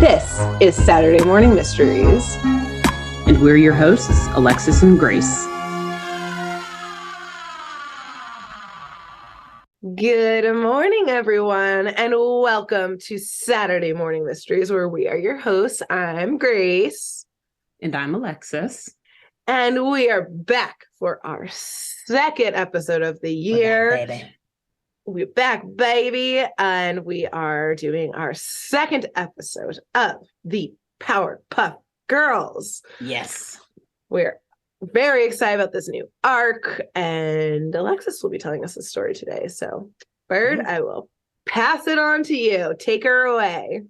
This is Saturday Morning Mysteries. And we're your hosts, Alexis and Grace. Good morning, everyone, and welcome to Saturday Morning Mysteries, where we are your hosts. I'm Grace. And I'm Alexis. And we are back for our second episode of the year. We're back, baby. And we are doing our second episode of the Powerpuff Girls. Yes. We're very excited about this new arc, and Alexis will be telling us the story today. So, Bird, I will pass it on to you. Take her away.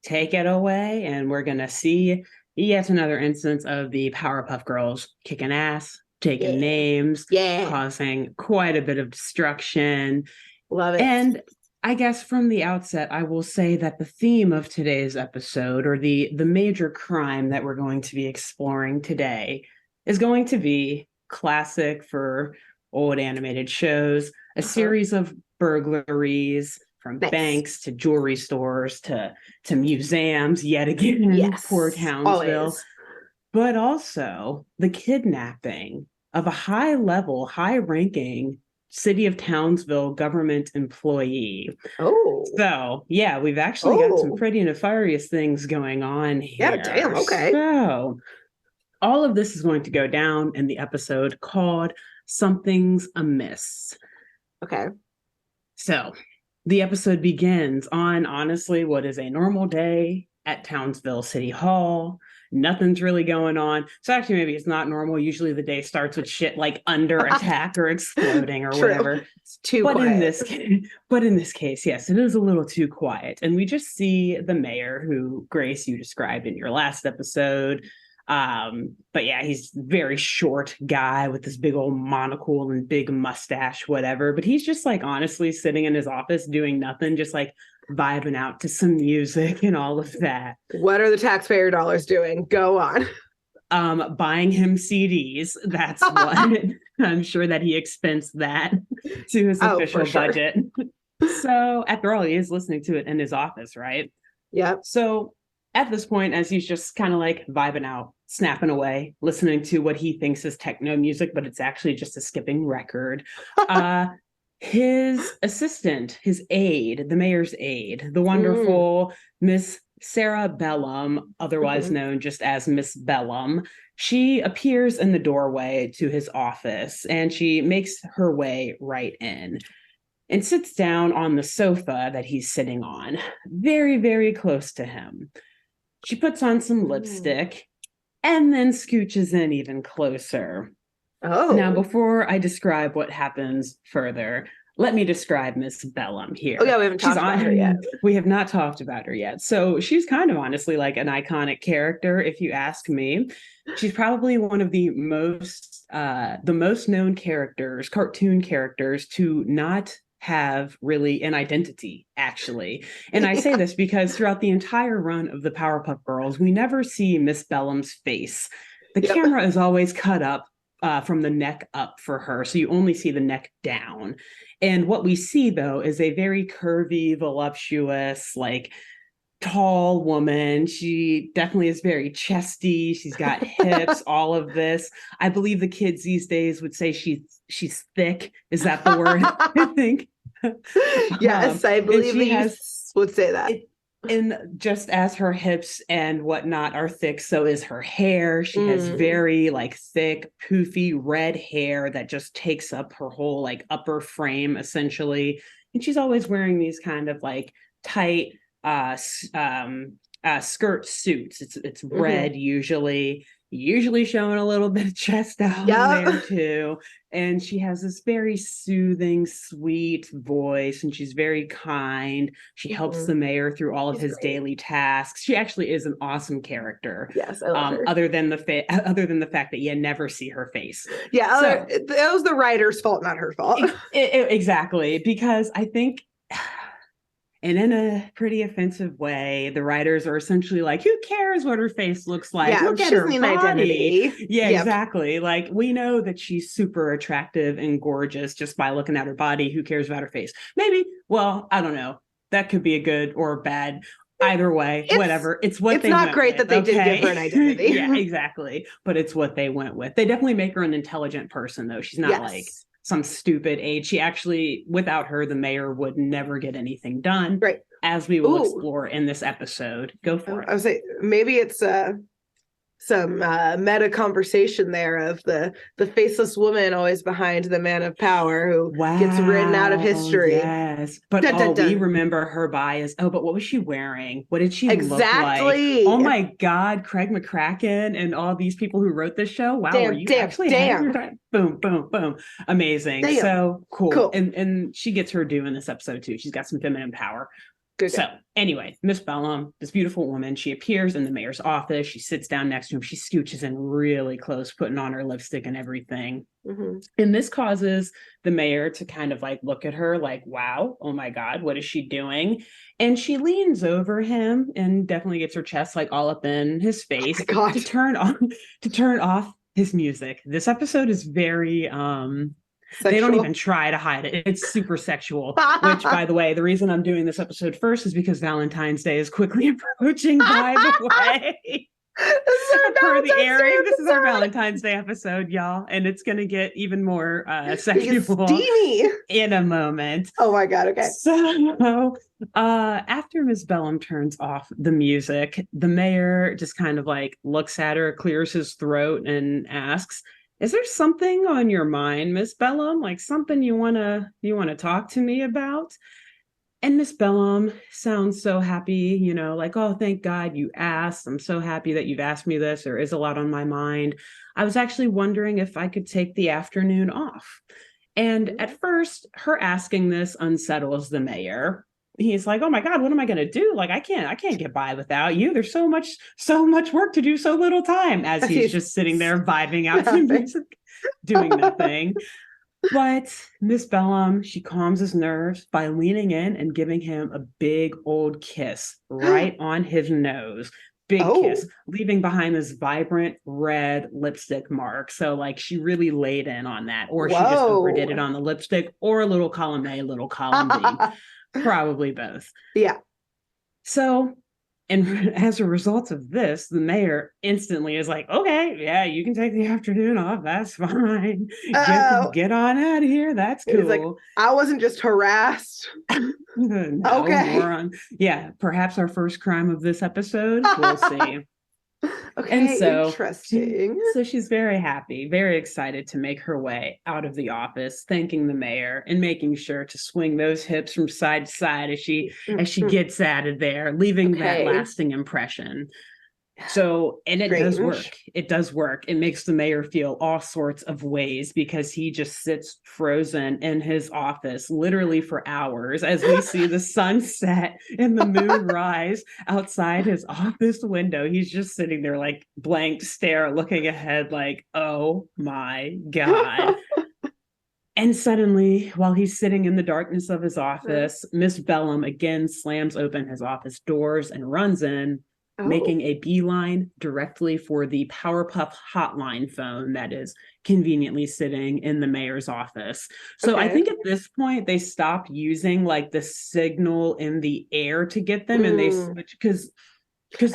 Take it away, and we're going to see yet another instance of the Powerpuff Girls kicking ass, taking names, causing quite a bit of destruction. Love it. And I guess from the outset, I will say that the theme of today's episode, or the major crime that we're going to be exploring today, is going to be classic for old animated shows, a series of burglaries from banks to jewelry stores to museums, yet again, poor Townsville. Always. But also the kidnapping of a high-level, high-ranking City of Townsville government employee. Oh. So, yeah, we've actually got some pretty nefarious things going on here. Yeah, damn, okay. So, all of this is going to go down in the episode called Something's Amiss. Okay. So, the episode begins on, honestly, what is a normal day at Townsville City Hall. Nothing's really going on. So actually, maybe it's not normal. Usually the day starts with shit like under attack or exploding or whatever. It's too quiet. In this case, yes, it is a little too quiet. And we just see the mayor, who, Grace, you described in your last episode. But yeah, he's a very short guy with this big old monocle and big mustache, whatever. But he's just like honestly sitting in his office doing nothing, just like vibing out to some music and all of that. What are the taxpayer dollars doing? Go on. Buying him CDs. That's what. I'm sure that he expensed that to his official budget. So after all, he is listening to it in his office, right? Yeah. So at this point, as he's just kind of like vibing out, snapping away, listening to what he thinks is techno music, but it's actually just a skipping record. His assistant, his aide, the mayor's aide, the wonderful Miss Sarah Bellum, otherwise known just as Miss Bellum, she appears in the doorway to his office, and she makes her way right in and sits down on the sofa that he's sitting on, very, very close to him. She puts on some lipstick and then scooches in even closer. Oh. Now, before I describe what happens further, let me describe Miss Bellum here. Oh, yeah, we haven't talked about her yet. We have not talked about her yet. So she's kind of honestly like an iconic character, if you ask me. She's probably one of the most known characters, cartoon characters, to not have really an identity, actually. And I say this because throughout the entire run of the Powerpuff Girls, we never see Miss Bellum's face. The camera is always cut up from the neck up for her, so you only see the neck down. And what we see, though, is a very curvy, voluptuous, like tall woman. She definitely is very chesty. She's got hips, all of this. I believe the kids these days would say she's thick. Is that the word? I think. Yes, I believe that would say that. And just as her hips and whatnot are thick, so is her hair. She has very like thick, poofy red hair that just takes up her whole like upper frame essentially. And she's always wearing these kind of like tight skirt suits. It's red usually showing a little bit of chest out there too. And she has this very soothing, sweet voice, and she's very kind. She helps the mayor through all of his daily tasks. She actually is an awesome character. Yes, I love her. Other than the fact that you never see her face. Yeah, so, that was the writer's fault, not her fault. Exactly, because I think. And in a pretty offensive way, the writers are essentially like, who cares what her face looks like? Yeah, look at her body. Identity. Yeah, exactly. Like, we know that she's super attractive and gorgeous just by looking at her body. Who cares about her face? Maybe. Well, I don't know. That could be a good or bad Either way, whatever. It's what it's not great that they didn't give her an identity. Yeah, exactly. But it's what they went with. They definitely make her an intelligent person, though. She's not like some stupid aide. She actually, without her, the mayor would never get anything done. Right. As we will explore in this episode. Go for it. I was like, maybe it's some meta conversation there of the faceless woman always behind the man of power who gets written out of history. Yes, but we remember her bias. Oh, but what was she wearing? What did she look like? Oh my God, Craig McCracken and all these people who wrote this show. Wow, are you actually boom, boom, boom. Amazing. Damn. So cool. And she gets her due in this episode too. She's got some feminine power. Good. So anyway, Miss Bellum, this beautiful woman, she appears in the mayor's office. She sits down next to him. She scooches in really close, putting on her lipstick and everything. Mm-hmm. And this causes the mayor to kind of like look at her like, wow, oh my God, what is she doing? And she leans over him and definitely gets her chest like all up in his face to turn off his music. This episode is very sexual. They don't even try to hide it. It's super sexual, which, by the way, the reason I'm doing this episode first is because Valentine's Day is quickly approaching, by the way. For the airing, this is our Valentine's Day episode, y'all, and it's going to get even more sexual steamy in a moment. Oh my God, okay. So after Miss Bellum turns off the music, the mayor just kind of like looks at her, clears his throat, and asks, is there something on your mind, Miss Bellum? Like something you wanna talk to me about? And Miss Bellum sounds so happy, like, oh, thank God you asked. I'm so happy that you've asked me this. There is a lot on my mind. I was actually wondering if I could take the afternoon off. And at first, her asking this unsettles the mayor. He's like, oh my God, what am I going to do? Like, I can't get by without you. There's so much work to do, so little time, as he's just sitting there vibing out to music, doing nothing. But Miss Bellum, she calms his nerves by leaning in and giving him a big old kiss right on his nose. Big kiss, leaving behind this vibrant red lipstick mark. So like she really laid in on that, or she just overdid it on the lipstick, or a little column A, little column B. Probably both. Yeah. So, and as a result of this, the mayor instantly is like, okay, yeah, you can take the afternoon off. That's fine. Get on out of here. That's cool. Like, I wasn't just harassed. No, moron. Yeah, perhaps our first crime of this episode. We'll see. Okay, and so, interesting. So she's very happy, very excited to make her way out of the office, thanking the mayor and making sure to swing those hips from side to side as she gets out of there, leaving that lasting impression. So, and it does work. It does work. It makes the mayor feel all sorts of ways because he just sits frozen in his office literally for hours as we see the sun set and the moon rise outside his office window. He's just sitting there like blank stare, looking ahead like, oh my God. And suddenly, while he's sitting in the darkness of his office, Miss Bellum again slams open his office doors and runs in, making a beeline directly for the Powerpuff hotline phone that is conveniently sitting in the mayor's office. So I think at this point they stopped using like the signal in the air to get them, and they switch because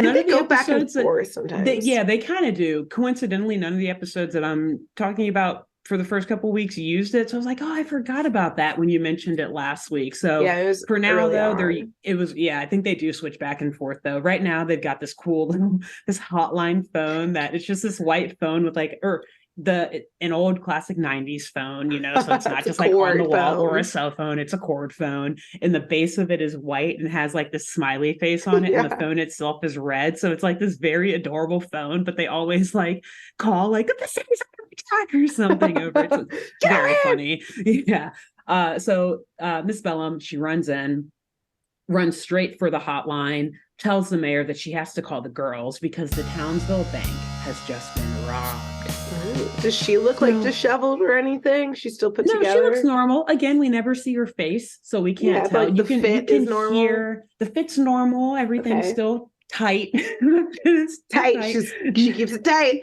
none of the episodes back and forth sometimes. They kind of do. Coincidentally, none of the episodes that I'm talking about for the first couple of weeks used it. So I was like, oh, I forgot about that when you mentioned it last week. So for now though, I think they do switch back and forth though. Right now they've got this cool little, this hotline phone that it's just this white phone with like, an old classic 90s phone, so it's not just like on the wall or a cell phone, it's a cord phone. And the base of it is white and has like this smiley face on it. And the phone itself is red. So it's like this very adorable phone, but they always like call like the city's or something over it. So it's very funny. Yeah. So Miss Bellum, she runs straight for the hotline, tells the mayor that she has to call the girls because the Townsville bank has just been robbed. Does she look like disheveled or anything? She's still put together? She looks normal. Again, we never see her face, so we can't tell. Like you can hear the fit's normal. Everything's still tight. It's tight. She keeps it tight.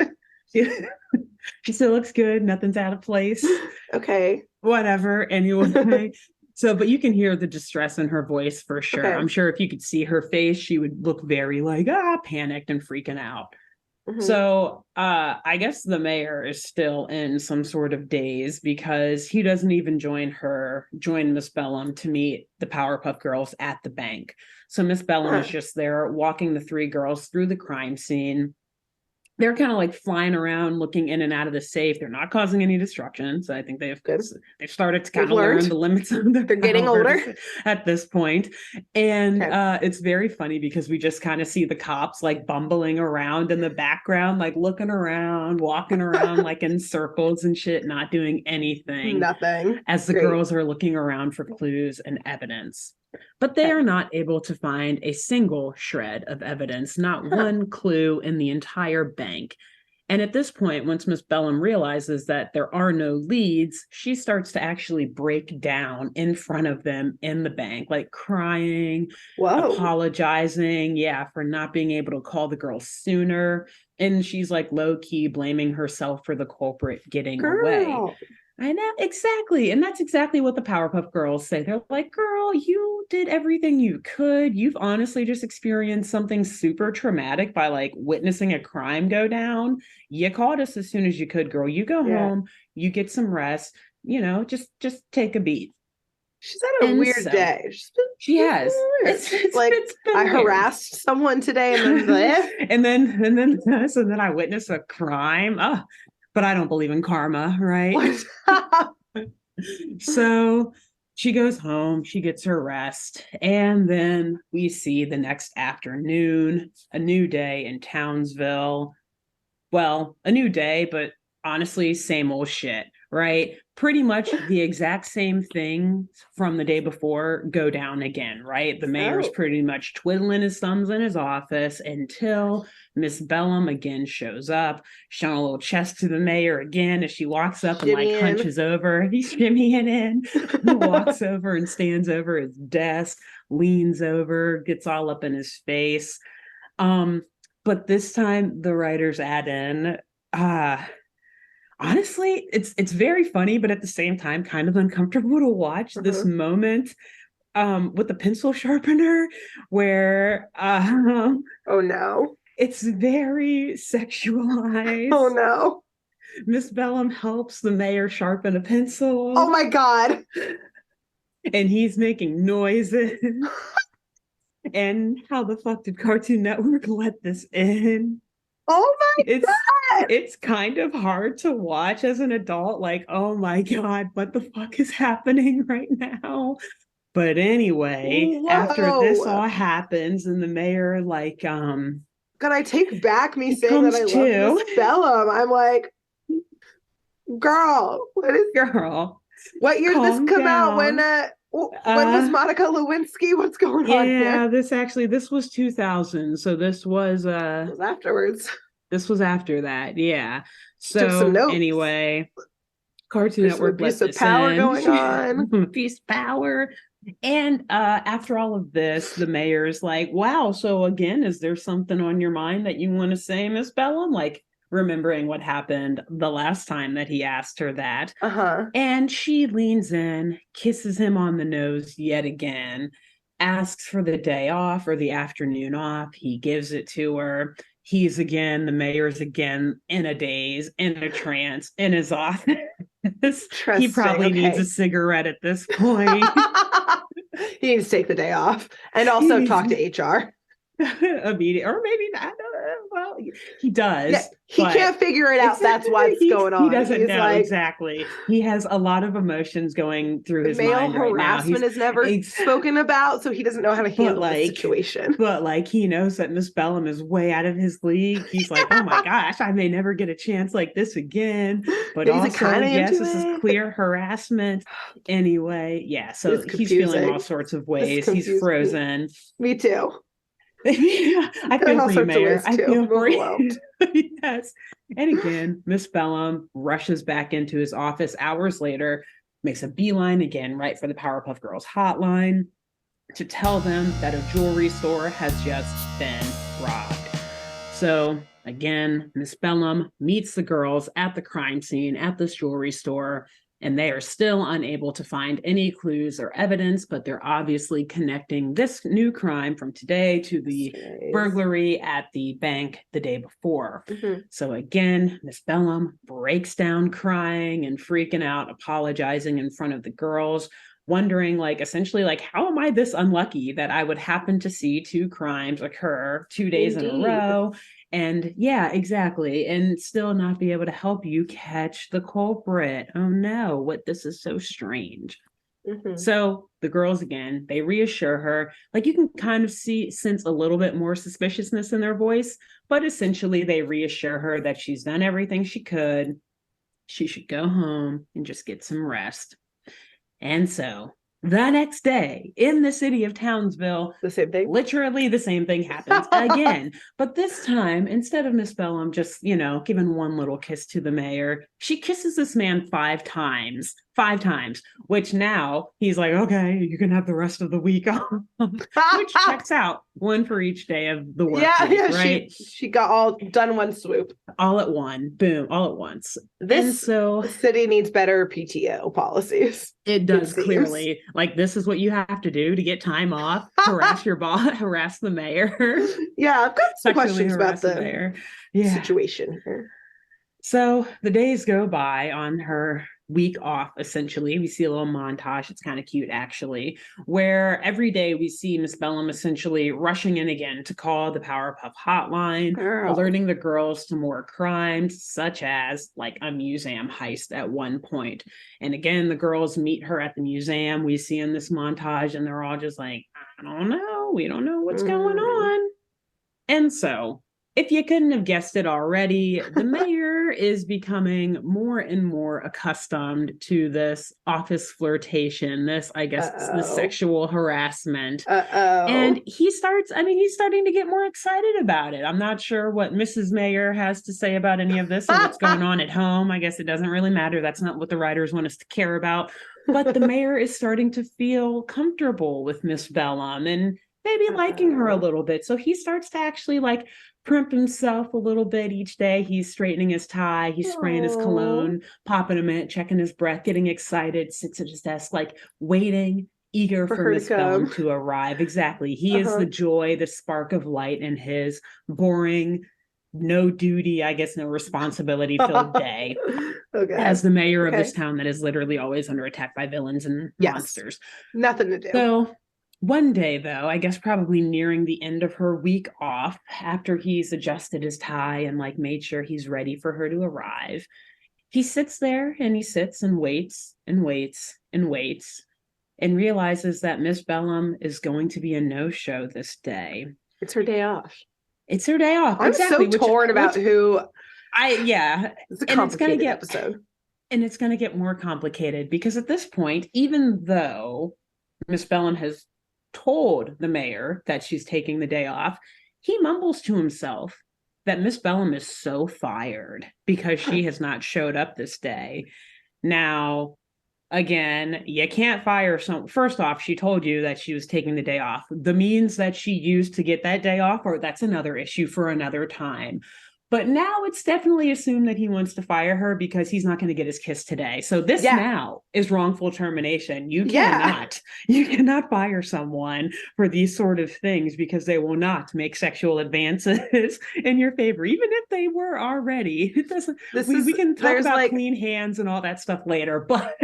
She still looks good. Nothing's out of place. Okay. Whatever. Anyway. So, but you can hear the distress in her voice for sure. Okay. I'm sure if you could see her face, she would look very like, panicked and freaking out. Mhm. So I guess the mayor is still in some sort of daze because he doesn't even join Miss Bellum to meet the Powerpuff Girls at the bank. So Miss Bellum is just there walking the three girls through the crime scene. They're kind of like flying around, looking in and out of the safe. They're not causing any destruction. So I think they've started to kind of learn the limits of their They're getting older at this point. And it's very funny because we just kind of see the cops like bumbling around in the background, like looking around, walking around like in circles and shit, not doing anything. Nothing. As the girls are looking around for clues and evidence. But they are not able to find a single shred of evidence, not one clue in the entire bank. And at this point, once Miss Bellum realizes that there are no leads, she starts to actually break down in front of them in the bank, like crying, apologizing, for not being able to call the girls sooner. And she's like low-key blaming herself for the culprit getting away. I know, exactly. And that's exactly what the Powerpuff Girls say. They're like, girl, you did everything you could. You've honestly just experienced something super traumatic by like witnessing a crime go down. You called us as soon as you could, girl. You go home, you get some rest, just take a beat. She's had a weird day. She has. It's like I harassed someone today and then and then I witnessed a crime. Oh, but I don't believe in karma, right? So she goes home, she gets her rest, and then we see the next afternoon, a new day in Townsville. Well, a new day, but honestly, same old shit, right? Pretty much the exact same thing from the day before go down again, right? The mayor's pretty much twiddling his thumbs in his office until Miss Bellum again shows up, showing a little chest to the mayor again as she walks up and like hunches over. He's shimmying in, walks over and stands over his desk, leans over, gets all up in his face. But this time the writers add in, honestly, it's very funny, but at the same time, kind of uncomfortable to watch this moment with the pencil sharpener where oh no. It's very sexualized. Oh no. Miss Bellum helps the mayor sharpen a pencil. Oh my God. And he's making noises. And how the fuck did Cartoon Network let this in? Oh my God. It's kind of hard to watch as an adult, like, oh my God, what the fuck is happening right now? But anyway, after this all happens and the mayor like can I take back me saying that I love Miss Bellum? I'm like, girl, what year did this come out? When was Monica Lewinsky? What's going on here? Yeah, this was 2000. So this was afterwards. This was after that, yeah. So anyway, Cartoon Network abuse of power going on. Abuse of power. And after all of this, the mayor's like, wow, so again, is there something on your mind that you want to say, Miss Bellum? Like, remembering what happened the last time that he asked her that. And she leans in, kisses him on the nose yet again, asks for the day off or the afternoon off. He gives it to her. The mayor's again in a daze, in a trance, in his office. He probably needs a cigarette at this point. He needs to take the day off and also talk to HR. Immediate, or maybe not. Well, he does. Yeah, he can't figure it out. That's what's going on. He doesn't know exactly. He has a lot of emotions going through his mind right now. Harassment is never spoken about, so he doesn't know how to handle the situation. But like, he knows that Miss Bellum is way out of his league. He's like, oh my gosh, I may never get a chance like this again. But also, yes, this is clear harassment. Anyway, yeah. So he's feeling all sorts of ways. He's frozen. Me too. I feel for you, Mayor. I feel for you. Yes. And again, Miss Bellum rushes back into his office hours later, makes a beeline again, right for the Powerpuff Girls hotline to tell them that a jewelry store has just been robbed. So again, Miss Bellum meets the girls at the crime scene at this jewelry store. and they are still unable to find any clues or evidence, but they're obviously connecting this new crime from today to the burglary at the bank the day before. So again, Miss Bellum breaks down crying and freaking out, apologizing in front of the girls, wondering, like, essentially, like, how am I this unlucky that I would happen to see two crimes occur 2 days in a row? And yeah, exactly. And still not be able to help you catch the culprit. Oh no, this is so strange. So the girls, again, they reassure her, like, you can kind of sense a little bit more suspiciousness in their voice, but essentially they reassure her that she's done everything she could. She should go home and just get some rest. And so the next day in the city of Townsville, the same thing, literally the same thing happens again. But this time, instead of Miss Bellum just, giving one little kiss to the mayor, she kisses this man 5 times, which now he's like, okay, you can have the rest of the week off, which checks out, one for each day of the work week, right? She got all done one swoop. All at one, boom, all at once. This city needs better PTO policies. It does, clearly. Like, this is what you have to do to get time off, harass your boss, harass the mayor. Yeah, I've got some questions about the situation here. So the days go by on her week off, essentially. We see a little montage. It's kind of cute, actually, where every day we see Miss Bellum essentially rushing in again to call the Powerpuff hotline, alerting the girls to more crimes, such as like a museum heist at one point. And again, the girls meet her at the museum. We see in this montage, and they're all just like, I don't know. We don't know what's going on. And so, if you couldn't have guessed it already, the mayor is becoming more and more accustomed to this office flirtation, this sexual harassment. And he's starting to get more excited about it. I'm not sure what Mrs. Mayor has to say about any of this or what's going on at home. I guess it doesn't really matter. That's not what the writers want us to care about. But the mayor is starting to feel comfortable with Miss Bellum and maybe liking her a little bit. So he starts to actually primp himself a little bit each day. He's straightening his tie, he's spraying his cologne, popping a mint, checking his breath, getting excited, sits at his desk, waiting, eager for Miss Bellum to arrive. Exactly. He is the joy, the spark of light in his boring, no duty, no responsibility filled day. As the mayor of this town that is literally always under attack by villains and monsters. Nothing to do. So one day, though, probably nearing the end of her week off, after he's adjusted his tie and made sure he's ready for her to arrive, he sits there and he sits and waits and waits and waits and realizes that Miss Bellum is going to be a no-show this day. It's her day off. It's her day off. I'm so torn about who. It's a complicated episode. And it's going to get more complicated because at this point, even though Miss Bellum has told the mayor that she's taking the day off, he mumbles to himself that Miss Bellum is so fired because she has not showed up this day. Now, again, you can't fire someone. First off, she told you that she was taking the day off. The means that she used to get that day off, or that's another issue for another time. But now it's definitely assumed that he wants to fire her because he's not going to get his kiss today. So this now is wrongful termination. You cannot fire someone for these sort of things because they will not make sexual advances in your favor, even if they were already. It doesn't. We can talk about clean hands and all that stuff later, but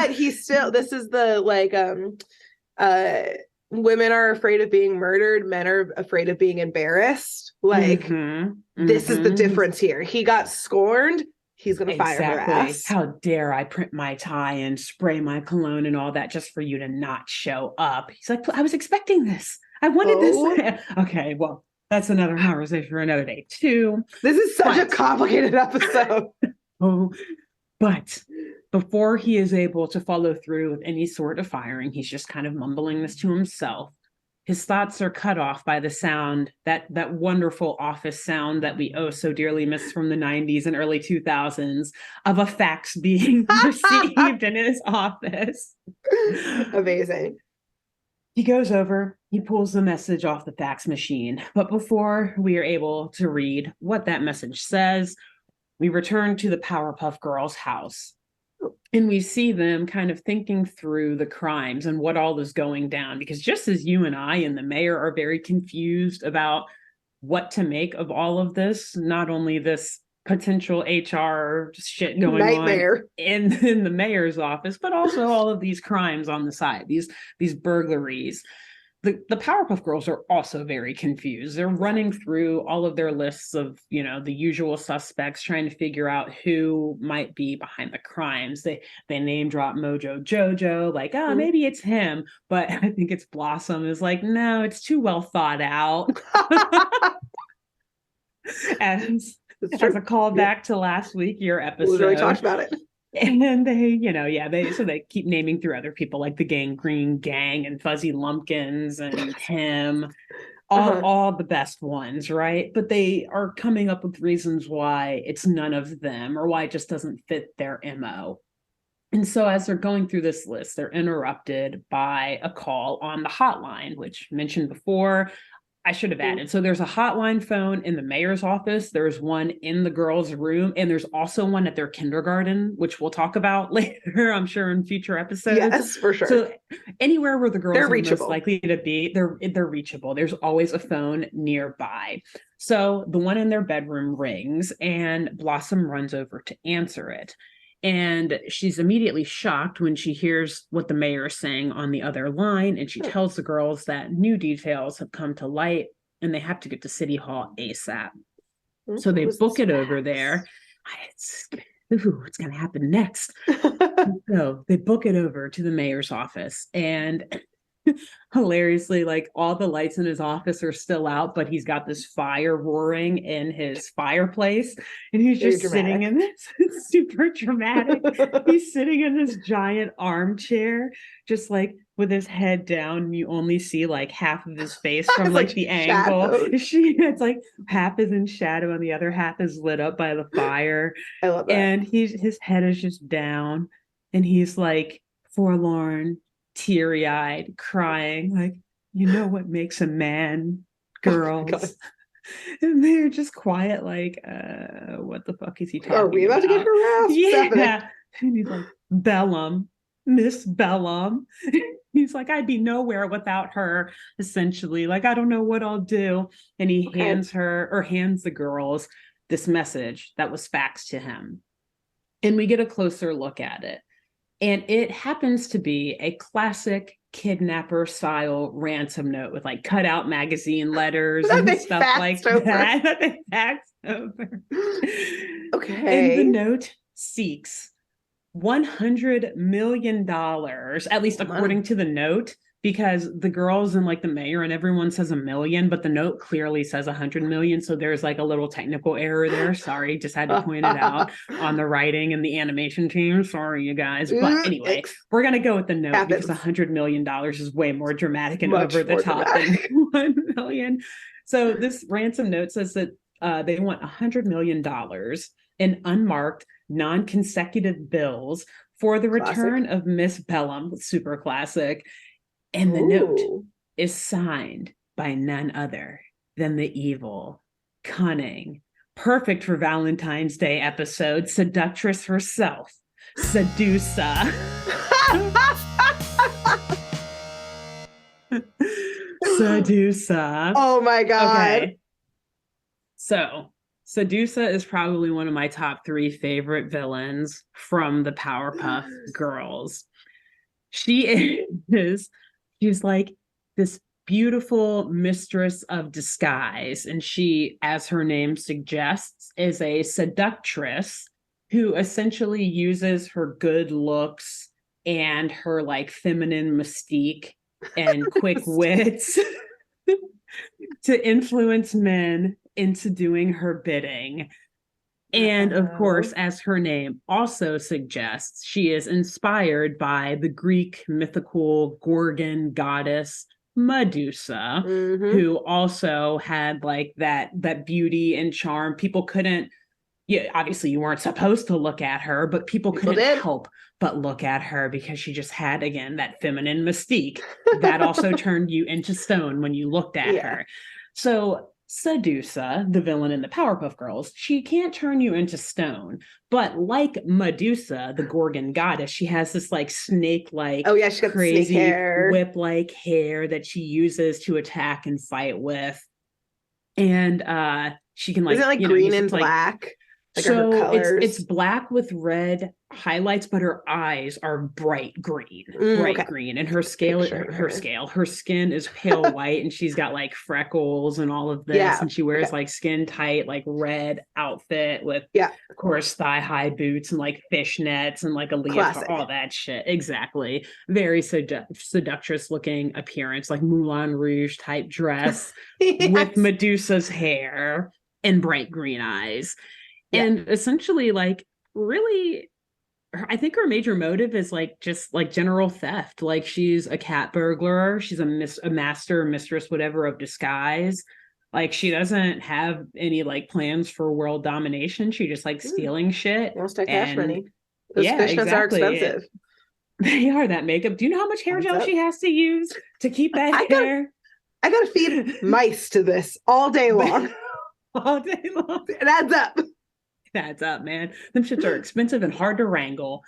he's still. This is the women are afraid of being murdered. Men are afraid of being embarrassed. This is the difference here. He got scorned. He's going to fire her ass. How dare I print my tie and spray my cologne and all that just for you to not show up? He's like, I was expecting this. I wanted this. Okay, well, that's another conversation for another day too. This is such a complicated episode. But before he is able to follow through with any sort of firing, he's just kind of mumbling this to himself. His thoughts are cut off by the sound, that wonderful office sound that we so dearly miss from the 90s and early 2000s of a fax being received in his office. Amazing. He goes over, he pulls the message off the fax machine. But before we are able to read what that message says, we return to the Powerpuff Girls' house. And we see them kind of thinking through the crimes and what all is going down, because just as you and I and the mayor are very confused about what to make of all of this, not only this potential HR shit going Nightmare on in the mayor's office, but also all of these crimes on the side, these burglaries. The Powerpuff Girls are also very confused. They're running through all of their lists of, the usual suspects, trying to figure out who might be behind the crimes. They name drop Mojo Jojo, like, oh, maybe it's him. But I think it's Blossom is like, no, it's too well thought out. as a callback to last week, your episode. We really talked about it. And they keep naming through other people like the Gangrene Gang and Fuzzy Lumpkins and Tim, all the best ones, right? But they are coming up with reasons why it's none of them, or why it just doesn't fit their MO. And so as they're going through this list, they're interrupted by a call on the hotline, which mentioned before. I should have added. So there's a hotline phone in the mayor's office. There's one in the girls' room, and there's also one at their kindergarten, which we'll talk about later, I'm sure, in future episodes. Yes, for sure. So anywhere where the girls are most likely to be, they're reachable. There's always a phone nearby. So the one in their bedroom rings, and Blossom runs over to answer it. And she's immediately shocked when she hears what the mayor is saying on the other line. And she tells the girls that new details have come to light and they have to get to City Hall ASAP. So they book it over there. What's going to happen next? So they book it over to the mayor's office. And hilariously, like, all the lights in his office are still out, but he's got this fire roaring in his fireplace, and he's just sitting in this. It's super dramatic. He's sitting in this giant armchair, just like with his head down, and you only see like half of his face from like the angle. It's like half is in shadow and the other half is lit up by the fire. I love that. And his head is just down, and he's like forlorn, teary-eyed, crying, like, what makes a man, girls. Oh, and they're just quiet, like, what the fuck is he talking about? Are we about to get harassed? Yeah. And he's like, Bellum, Miss Bellum. He's like, I'd be nowhere without her, essentially. Like, I don't know what I'll do. And he hands the girls this message that was faxed to him. And we get a closer look at it. And it happens to be a classic kidnapper style ransom note with like cutout magazine letters and stuff like that they faxed over. Okay. And the note seeks $100 million, at least according to the note, because the girls and like the mayor and everyone says $1 million, but the note clearly says $100 million. So there's like a little technical error there. Sorry, just had to point it out on the writing and the animation team. Sorry, you guys. But anyway, we're going to go with the note because $100 million is way more dramatic and over the top than $1 million. So this ransom note says that they want $100 million in unmarked, non-consecutive bills for the return of Miss Bellum. Super classic. And the note is signed by none other than the evil, cunning, perfect for Valentine's Day episode, seductress herself, Sedusa. Sedusa. Oh my God. Okay. So Sedusa is probably one of my top 3 favorite villains from the Powerpuff Girls. She's like this beautiful mistress of disguise. And she, as her name suggests, is a seductress who essentially uses her good looks and her like feminine mystique and quick wits to influence men into doing her bidding. And of course, as her name also suggests, she is inspired by the Greek mythical Gorgon goddess Medusa, who also had like that beauty and charm. People couldn't, obviously you weren't supposed to look at her, but people couldn't help but look at her because she just had, again, that feminine mystique that also turned you into stone when you looked at her. So Sedusa, the villain in the Powerpuff Girls, she can't turn you into stone. But like Medusa, the Gorgon goddess, she has this like snake-like, Oh yeah, she got the snake crazy hair. whip-like hair that she uses to attack and fight with. And she can Is it like, like you know, green use it and to like black? Like are her so it's colors? black with red highlights, but her eyes are bright Okay. green, and her scale, Picturing her. her skin is pale white, and she's got like freckles and all of this, Yeah. and she wears Okay. like skin tight, like red outfit with, Yeah. of course, thigh high boots and like fishnets and like a leotard, Classic. all that shit. Exactly, very seductress looking appearance, like Moulin Rouge type dress with Yes. Medusa's hair and bright green eyes. Yeah. And essentially, like, really, I think her major motive is like just like general theft. Like, she's a cat burglar, she's a master, mistress, whatever, of disguise. Like, she doesn't have any like plans for world domination. She just like stealing shit. Wants that cash And money. Those yeah, fishnets are exactly. expensive. They are that makeup. Do you know how much hair Adds gel up. she has to use to keep that I got hair I gotta feed mice to this all day long. all day long? It adds up. Adds up, man. Them shits are expensive and hard to wrangle.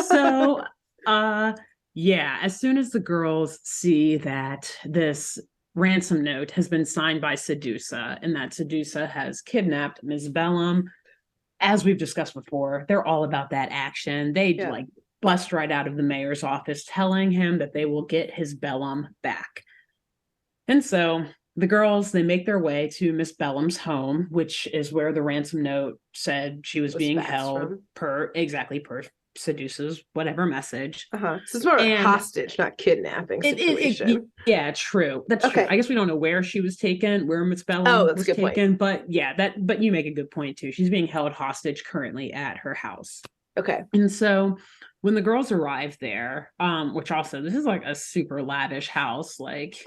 So, yeah, as soon as the girls see that this ransom note has been signed by Sedusa and that Sedusa has kidnapped Ms. Bellum, as we've discussed before, they're all about that action. They like bust right out of the mayor's office telling him that they will get his Bellum back. And so the girls, they make their way to Miss Bellum's home, which is where the ransom note said she was being held per Sedusa's whatever message. So it's more like hostage, not kidnapping situation. Yeah, true. That's true. I guess we don't know where she was taken, where Miss Bellum was taken, but yeah, but you make a good point too. She's being held hostage currently at her house. Okay. And so when the girls arrive there, which also this is like a super lavish house, like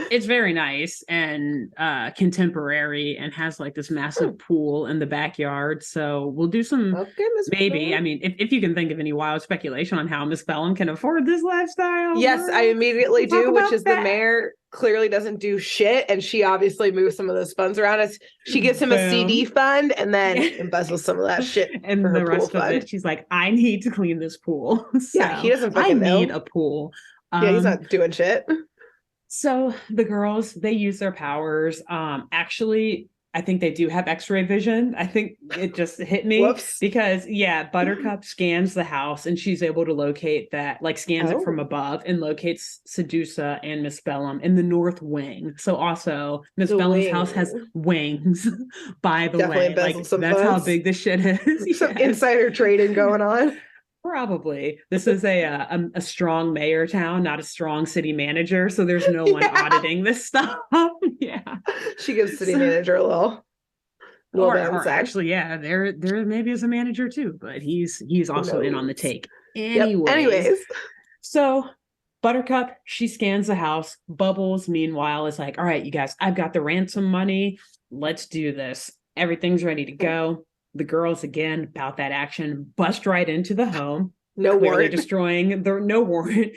it's very nice and contemporary and has like this massive pool in the backyard. So we'll do some maybe. I mean, if you can think of any wild speculation on how Miss Bellum can afford this lifestyle. Yes, I immediately do, which is the mayor clearly doesn't do shit, and she obviously moves some of those funds around us. She gives him a CD fund and then embezzles some of that shit and the rest of it. She's like, I need to clean this pool. So yeah, he doesn't fucking know. I need a pool. Yeah, he's not doing shit. So the girls, they use their powers. Actually, I think they do have X-ray vision. I think it just hit me because Buttercup scans the house and she's able to locate that, like scans it from above and locates Sedusa and Miss Bellum in the north wing. So also Miss Bellum's house has wings, by the way. Like that's funds. How big this shit is. Some insider trading going on. Probably. This is a strong mayor town, not a strong city manager. So there's no one auditing this stuff. Yeah. She gives city manager a little or actually, yeah, there maybe is a manager too, but he's also in on the take. Anyways. So Buttercup, she scans the house. Bubbles, meanwhile, is like, all right, you guys, I've got the ransom money. Let's do this. Everything's ready to go. The girls, again, about that action, bust right into the home. No warrant. Destroying the no warrant.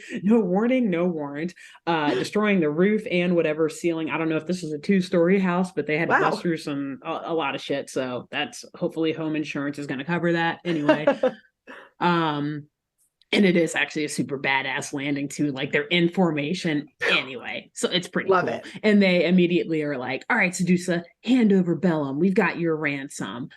Destroying the roof and whatever ceiling. I don't know if this is a 2-story house, but they had to bust through a lot of shit. So that's hopefully home insurance is going to cover that anyway. And it is actually a super badass landing too. Like they're in formation anyway. So it's pretty cool. It. And they immediately are like, all right, Sedusa, hand over Bellum. We've got your ransom.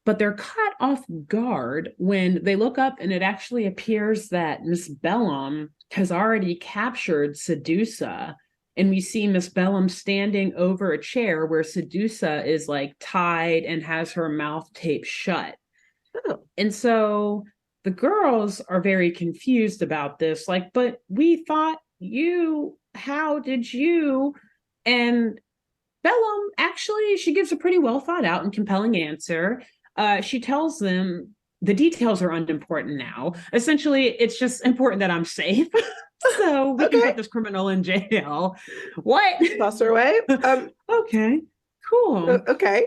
But they're caught off guard when they look up and it actually appears that Miss Bellum has already captured Sedusa. And we see Miss Bellum standing over a chair where Sedusa is like tied and has her mouth taped shut. Oh. And so the girls are very confused about this. Like, but we thought how did you? And Bellum, actually, she gives a pretty well thought out and compelling answer. She tells them the details are unimportant now. Essentially, it's just important that I'm safe. So we can put this criminal in jail. What? Toss her away? Okay, cool. Okay.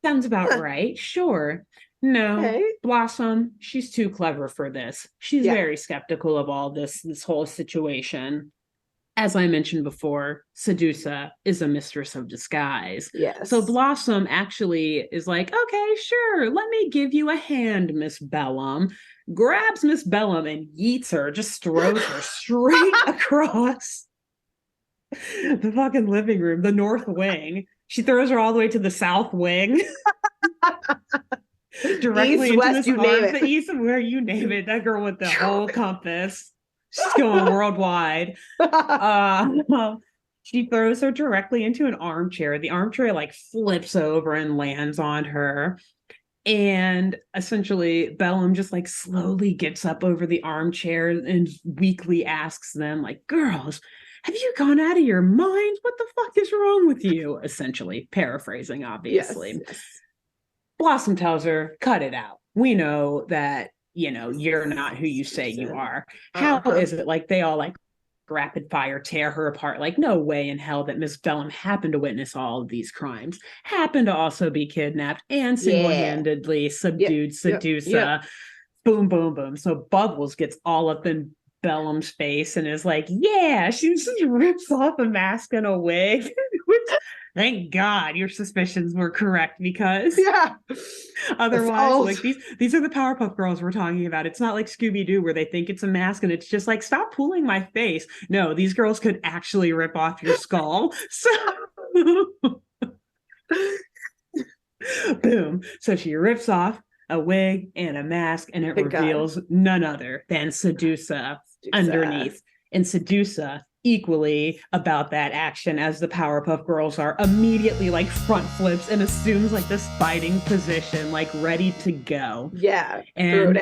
Sounds about right. Sure. No, Blossom, she's too clever for this. She's very skeptical of all this whole situation. as I mentioned before, Sedusa is a mistress of disguise. Yes. So Blossom actually is like, okay, sure, let me give you a hand, Miss Bellum. Grabs Miss Bellum and yeets her, just throws her straight across the fucking living room, the north wing. She throws her all the way to the south wing. Directly East, into west, this you name arm, it. the east, where you name it. That girl with the whole compass. She's going worldwide. She throws her directly into an armchair. The armchair like flips over and lands on her. And essentially, Bellum just like slowly gets up over the armchair and weakly asks them, like, girls, have you gone out of your mind? What the fuck is wrong with you? Essentially, paraphrasing, obviously. Yes. Blossom tells her, cut it out. We know that, you're not who you say you are. How is it like they all like rapid fire tear her apart? Like, no way in hell that Miss Bellum happened to witness all of these crimes, happened to also be kidnapped and single-handedly subdued Sedusa. Yep. Boom, boom, boom. So Bubbles gets all up in Bellum's face and is like, yeah, she just rips off a mask and a wig. Which, thank God your suspicions were correct, because otherwise, like these are the Powerpuff Girls we're talking about. It's not like Scooby-Doo where they think it's a mask and it's just like, stop pulling my face. No, these girls could actually rip off your skull. So boom. So she rips off a wig and a mask, and it reveals none other than Sedusa underneath. And Sedusa, equally about that action as the Powerpuff Girls are, immediately like front flips and assumes like this fighting position, like ready to go. Yeah. And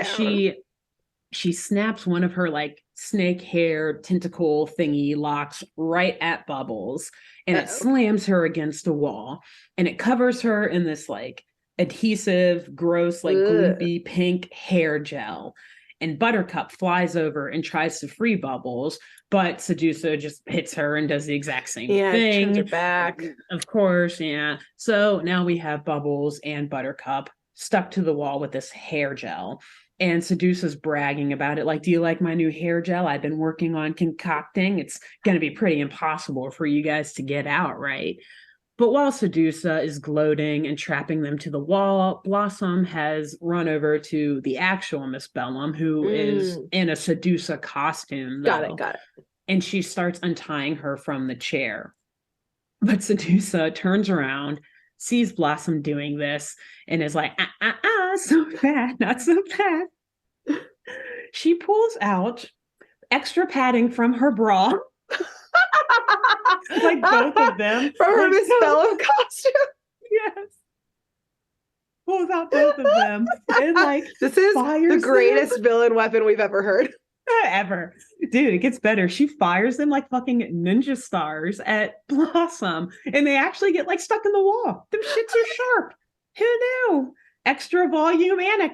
she snaps one of her like snake hair tentacle thingy locks right at Bubbles, and it slams her against a wall, and it covers her in this like adhesive, gross, like gloopy pink hair gel. And Buttercup flies over and tries to free Bubbles, but Sedusa just hits her and does the exact same thing. Turns her back. Of course, yeah. So now we have Bubbles and Buttercup stuck to the wall with this hair gel. And Sedusa's bragging about it, like, do you like my new hair gel I've been working on concocting? It's going to be pretty impossible for you guys to get out, right? But while Sedusa is gloating and trapping them to the wall, Blossom has run over to the actual Miss Bellum, who is in a Sedusa costume. Though. Got it. And she starts untying her from the chair. But Sedusa turns around, sees Blossom doing this, and is like, so bad, not so bad. She pulls out extra padding from her bra. Like both of them. From her Miss Bellum costume. Yes. Pulls out both of them. And like, this is the greatest villain weapon we've ever heard. Ever. Dude, it gets better. She fires them like fucking ninja stars at Blossom, and they actually get like stuck in the wall. Them shits are sharp. Who knew? Extra volume and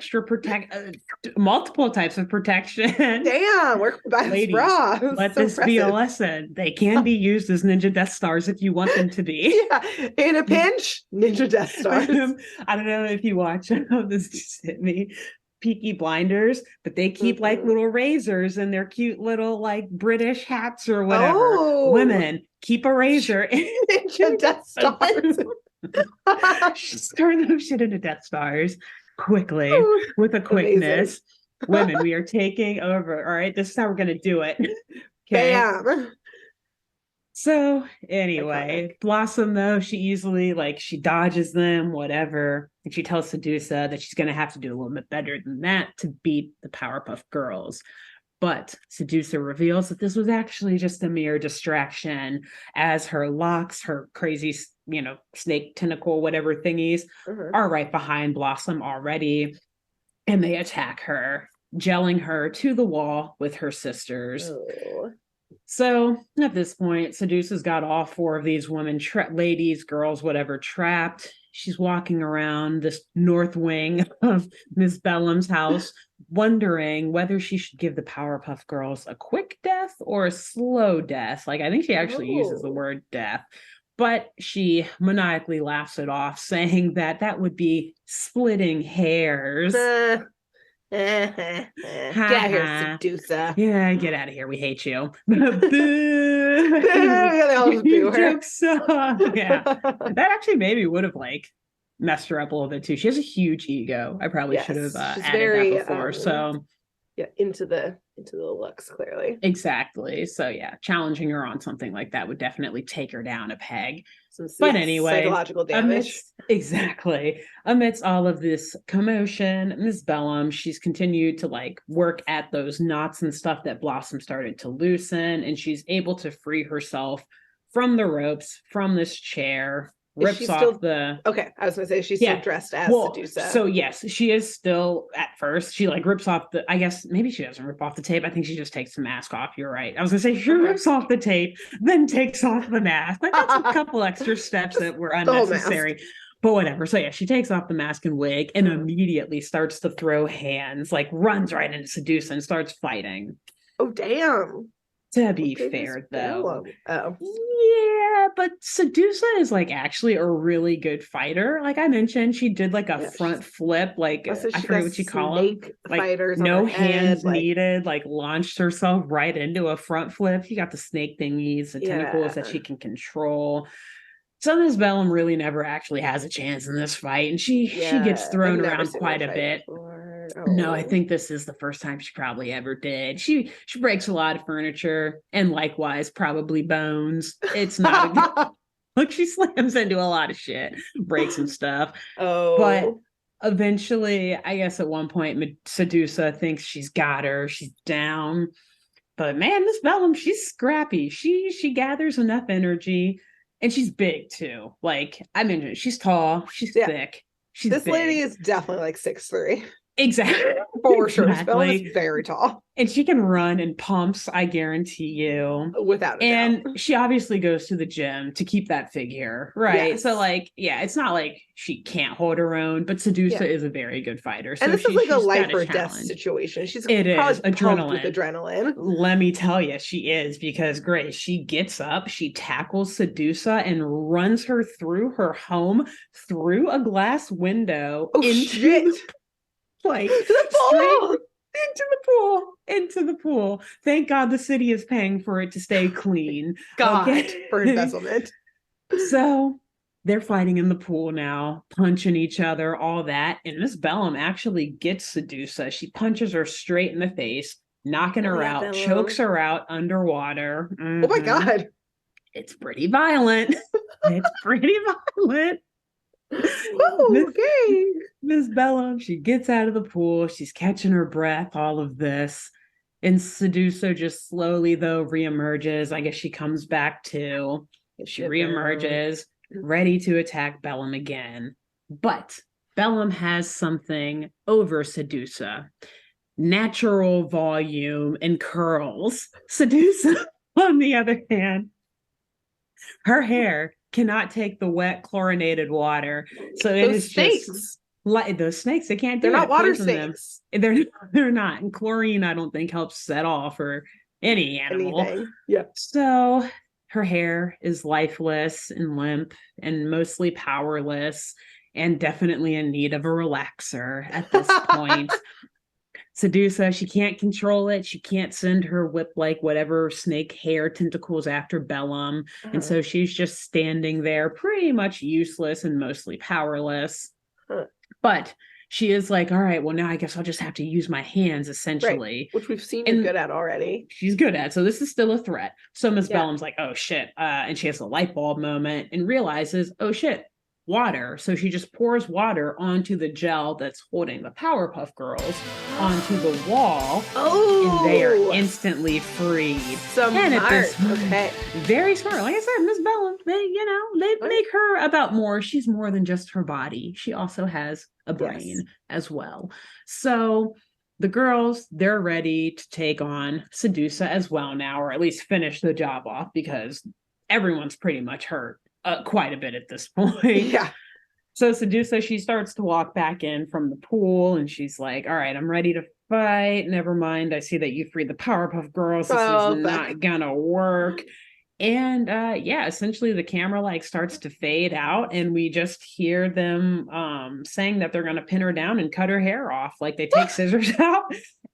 multiple types of protection. Damn, we're by ladies, let this be a lesson. They can be used as ninja Death Stars if you want them to be. Yeah, in a pinch, ninja Death Stars. I don't know if you watch this just hit me. Peaky Blinders, but they keep like little razors in their cute little like British hats or whatever. Women, keep a razor. Ninja Death Stars. Just turn those shit into Death Stars quickly with a quickness. Amazing. Women, we are taking over. All right, this is how we're gonna do it. Okay. Bam. So anyway, Blossom though, she easily she dodges them, whatever, and she tells Sedusa that she's gonna have to do a little bit better than that to beat the Powerpuff Girls. But Sedusa reveals that this was actually just a mere distraction, as her locks, her crazy, snake tentacle, whatever thingies, are right behind Blossom already. And they attack her, gelling her to the wall with her sisters. Oh. So at this point, Sedusa's got all four of these women, ladies, girls, whatever, trapped. She's walking around this north wing of Miss Bellum's house, wondering whether she should give the Powerpuff Girls a quick death or a slow death. Like, I think she actually uses the word death, but she maniacally laughs it off, saying that would be splitting hairs. Get out here, Sedusa. Yeah, get out of here. We hate you. Boo. Yeah, they all just boo her. Jokes off. Yeah. That actually maybe would have like messed her up a little bit too. She has a huge ego. I probably should have added that before. So yeah, into the looks, clearly. Exactly. So yeah, challenging her on something like that would definitely take her down a peg. But anyway, psychological damage. Amidst all of this commotion, Miss Bellum, she's continued to like work at those knots and stuff that Blossom started to loosen, and she's able to free herself from the ropes, from this chair. Rips off the... Okay, I was gonna say she's still dressed as Sedusa. So yes, she is still at first. She like rips off the... I guess maybe she doesn't rip off the tape. I think she just takes the mask off. You're right. I was gonna say she rips off the tape, then takes off the mask. Like that's a couple extra steps that were unnecessary. But whatever. So yeah, she takes off the mask and wig and immediately starts to throw hands, like runs right into Sedusa and starts fighting. Oh damn. To be fair, though, yeah, but Sedusa is like actually a really good fighter. Like I mentioned, she did like a front flip, like I forget what you call them, like no hands needed, like launched herself right into a front flip. She got the snake thingies, the tentacles that she can control. So Miss Bellum really never actually has a chance in this fight, and she gets thrown around quite a bit. No, I think this is the first time she probably ever did. She breaks a lot of furniture and likewise probably bones. It's not a good... Look, she slams into a lot of shit, breaks some stuff. But eventually, I guess at one point, Sedusa thinks she's got her. She's down. But man, Miss Bellum, she's scrappy. She gathers enough energy. And she's big too. Like I mentioned, she's tall, she's thick. This big. Lady is definitely like 6'3". Exactly. For sure. Bella is very tall. And she can run in pumps, I guarantee you. Without a doubt. And she obviously goes to the gym to keep that figure, right? Yes. So like, yeah, it's not like she can't hold her own, but Sedusa is a very good fighter. So and this is like a life or death situation. She's probably adrenaline. With adrenaline. Let me tell you, she is, because Grace, she gets up, she tackles Sedusa and runs her through her home, through a glass window. Oh, shit. Like into the pool. Thank God the city is paying for it to stay clean. For embezzlement. So they're fighting in the pool now, punching each other, all that. And Miss Bellum actually gets Sedusa. She punches her straight in the face, knocking her out, chokes her out underwater. Mm-hmm. Oh my God. It's pretty violent. It's pretty violent. Oh, okay. Miss Bellum, she gets out of the pool, she's catching her breath, all of this. And Sedusa just slowly, though, reemerges. I guess she comes back too. She reemerges, ready to attack Bellum again. But Bellum has something over Sedusa. Natural volume and curls. Sedusa, on the other hand, her hair cannot take the wet chlorinated water, so it is just like those snakes. They can't do They're not water snakes. They're not, and chlorine I don't think helps set off or any animal. Anything. Yeah. So her hair is lifeless and limp and mostly powerless and definitely in need of a relaxer at this point. Sedusa, she can't control it. She can't send her whip like whatever snake hair tentacles after Bellum. And so she's just standing there pretty much useless and mostly powerless. But she is like, all right, well, now I guess I'll just have to use my hands, essentially. Right. Which we've seen her good at already. She's good at. So this is still a threat. So Miss Bellum's like, oh, shit. And she has a light bulb moment and realizes, oh, shit. Water. So she just pours water onto the gel that's holding the Powerpuff Girls onto the wall. Oh, and they are instantly freed. Okay. Very smart. Like I said, Miss Bellum, they make her about more. She's more than just her body. She also has a brain as well. So the girls, they're ready to take on Sedusa as well now, or at least finish the job off, because everyone's pretty much hurt. Quite a bit at this point. Yeah. So Sedusa, she starts to walk back in from the pool and she's like, all right, I'm ready to fight. Never mind. I see that you freed the Powerpuff Girls. This is not gonna work. And essentially the camera like starts to fade out and we just hear them saying that they're going to pin her down and cut her hair off. Like they take scissors out,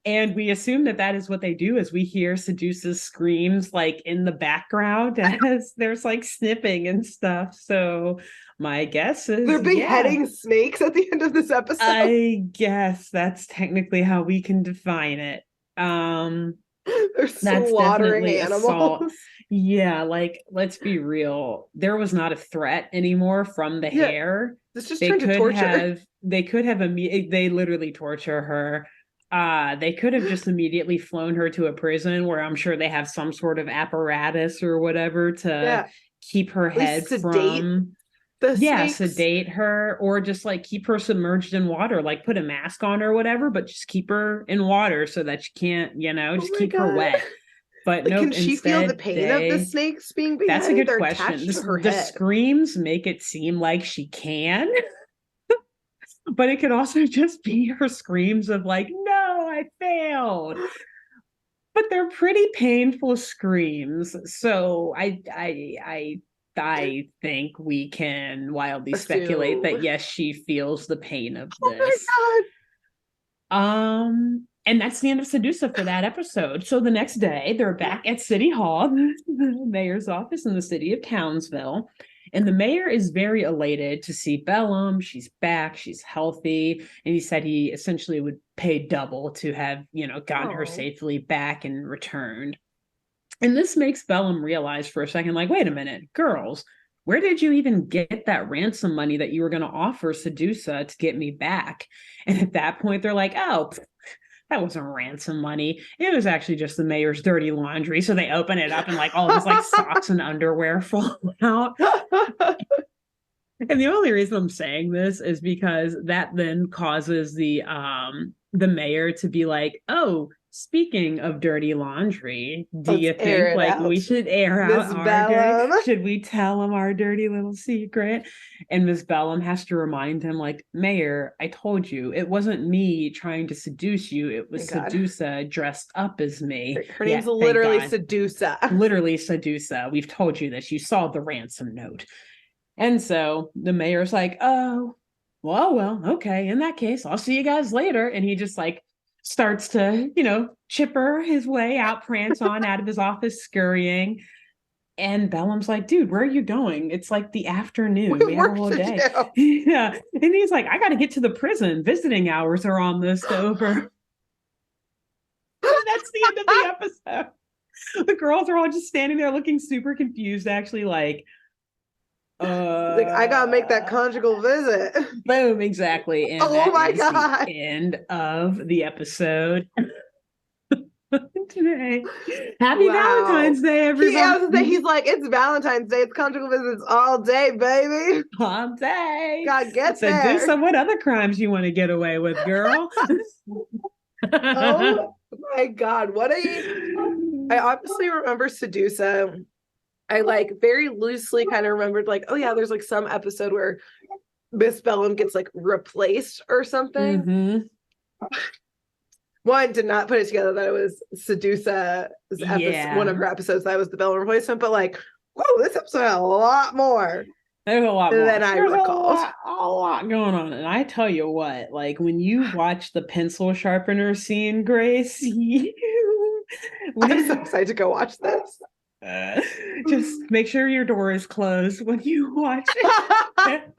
and we assume that that is what they do, as we hear Seduce's screams like in the background as there's like snipping and stuff. So my guess is they're beheading snakes at the end of this episode. I guess that's technically how we can define it. They're That's slaughtering definitely animals. assault. Yeah, like let's be real. There was not a threat anymore from the hair. This just turned to torture. They could have they literally torture her. They could have just immediately flown her to a prison where I'm sure they have some sort of apparatus or whatever to keep her head from sedate her, or just like keep her submerged in water, like put a mask on or whatever, but just keep her in water so that she can't, just keep her wet. But like, nope, can she feel the pain of the snakes being beheaded? That's a good question. The screams make it seem like she can, but it could also just be her screams of like, no, I failed. But they're pretty painful screams. So I think we can wildly speculate that yes, she feels the pain of this. Oh my God. And that's the end of Sedusa for that episode. So the next day, they're back at City Hall, the mayor's office in the city of Townsville. And the mayor is very elated to see Bellum. She's back. She's healthy. And he said he essentially would pay double to have, gotten her safely back and returned. And this makes Bellum realize for a second, like, wait a minute, girls, where did you even get that ransom money that you were going to offer Sedusa to get me back? And at that point, they're like, oh, that wasn't ransom money. It was actually just the mayor's dirty laundry. So they open it up and like all these like socks and underwear fall out. And the only reason I'm saying this is because that then causes the mayor to be like, oh, speaking of dirty laundry, do you think like we should air out our dirty? Should we tell him our dirty little secret? And Miss Bellum has to remind him, like, Mayor, I told you it wasn't me trying to seduce you. It was Sedusa dressed up as me. Her name's literally Sedusa. Literally Sedusa. We've told you this. You saw the ransom note. And so the mayor's like, oh, well, okay. In that case, I'll see you guys later. And he just like starts to, chipper his way out, prance on out of his office, scurrying. And Bellum's like, dude, where are you going? It's like the afternoon. We have a whole day. Yeah. And he's like, I got to get to the prison. Visiting hours are almost over. And that's the end of the episode. The girls are all just standing there looking super confused, actually, like, like, I gotta make that conjugal visit. Boom, exactly. And oh my God. The end of the episode today. Happy Valentine's Day, everybody. He's like, it's Valentine's Day. It's conjugal visits all day, baby. All day. God, get so there. Do some what other crimes you want to get away with, girl. Oh my God. I obviously remember Sedusa. I like very loosely kind of remembered like, oh yeah, there's like some episode where Miss Bellum gets like replaced or something. Mm-hmm. One, did not put it together that it was Sedusa's episode, one of her episodes that was the Bellum replacement, but like, whoa, this episode had a lot more. There's a lot more than I recall. A lot going on. And I tell you what, like when you watch the pencil sharpener scene, Grace, I'm so excited to go watch this. Just make sure your door is closed when you watch it.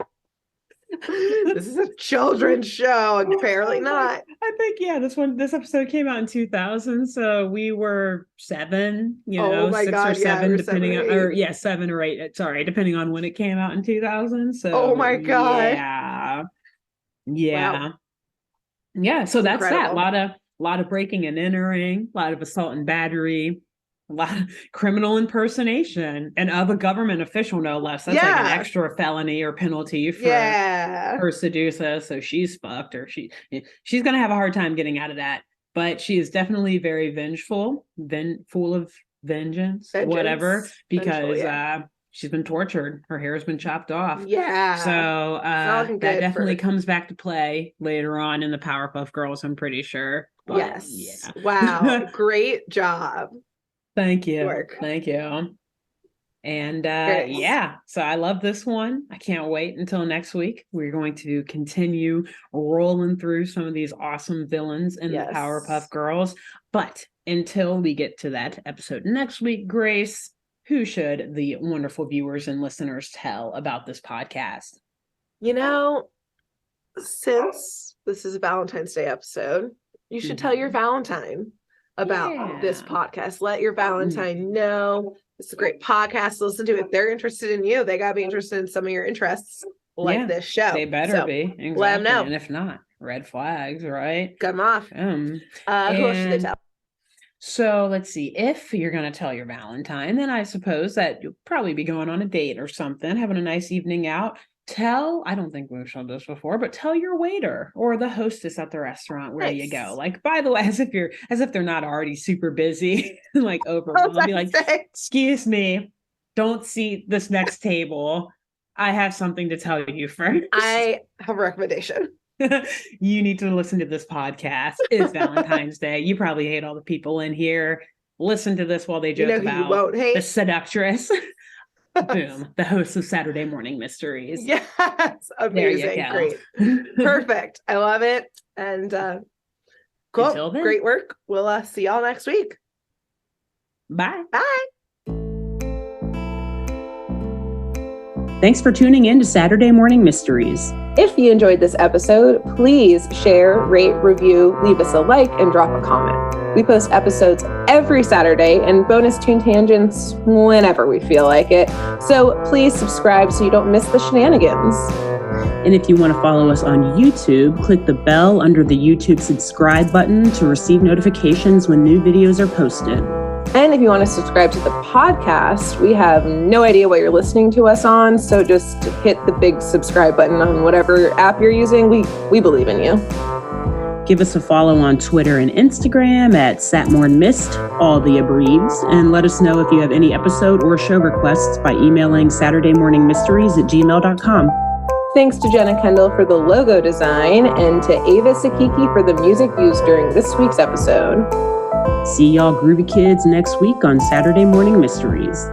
This is a children's show. Apparently not. I think this episode came out in 2000, so we were 7, oh my 6 God, or 7, depending on 7 or 8. Sorry, depending on when it came out in 2000. So oh my God, wow. So that's incredible. That. A lot of breaking and entering, a lot of assault and battery. A lot of criminal impersonation and of a government official, no less. That's like an extra felony or penalty for her Sedusa. So she's fucked, or she's gonna have a hard time getting out of that. But she is definitely very vengeful, full of vengeance, whatever, because she's been tortured. Her hair has been chopped off. Yeah. So that definitely comes back to play later on in the Powerpuff Girls, I'm pretty sure. But, yes. Yeah. Wow. Great job. Thank you. Thank you. And Yes. so I love this one. I can't wait until next week. We're going to continue rolling through some of these awesome villains in the Powerpuff Girls. But until we get to that episode next week, Grace, who should the wonderful viewers and listeners tell about this podcast? You know, since this is a Valentine's Day episode, you should tell your Valentine about this podcast. Let your Valentine know it's a great podcast to listen to. If they're interested in you, they gotta be interested in some of your interests, like this show. They better be. Exactly. Let them know. And if not, red flags, right? Cut them off. Who else should they tell? So let's see. If you're going to tell your Valentine, then I suppose that you'll probably be going on a date or something, having a nice evening out. I don't think we've shown this before, but tell your waiter or the hostess at the restaurant where you go. Like, by the way, as if they're not already super busy, like overwhelmed. Be like, excuse me, don't seat this next table. I have something to tell you first. I have a recommendation. You need to listen to this podcast. It's Valentine's Day. You probably hate all the people in here. Listen to this while they joke about the seductress. Boom. The host of Saturday Morning Mysteries. Yes. Amazing. Great. Perfect. I love it. And cool. Until then. Great work. We'll see y'all next week. Bye. Bye. Thanks for tuning in to Saturday Morning Mysteries. If you enjoyed this episode, please share, rate, review, leave us a like, and drop a comment. We post episodes every Saturday and bonus tune tangents whenever we feel like it. So please subscribe so you don't miss the shenanigans. And if you want to follow us on YouTube, click the bell under the YouTube subscribe button to receive notifications when new videos are posted. And if you want to subscribe to the podcast, we have no idea what you're listening to us on, so just hit the big subscribe button on whatever app you're using. We believe in you. Give us a follow on Twitter and Instagram at SatmornMist, all the abreves, and let us know if you have any episode or show requests by emailing SaturdayMorningMysteries@gmail.com. Thanks to Jenna Kendall for the logo design and to Ava Sakiki for the music used during this week's episode. See y'all groovy kids next week on Saturday Morning Mysteries.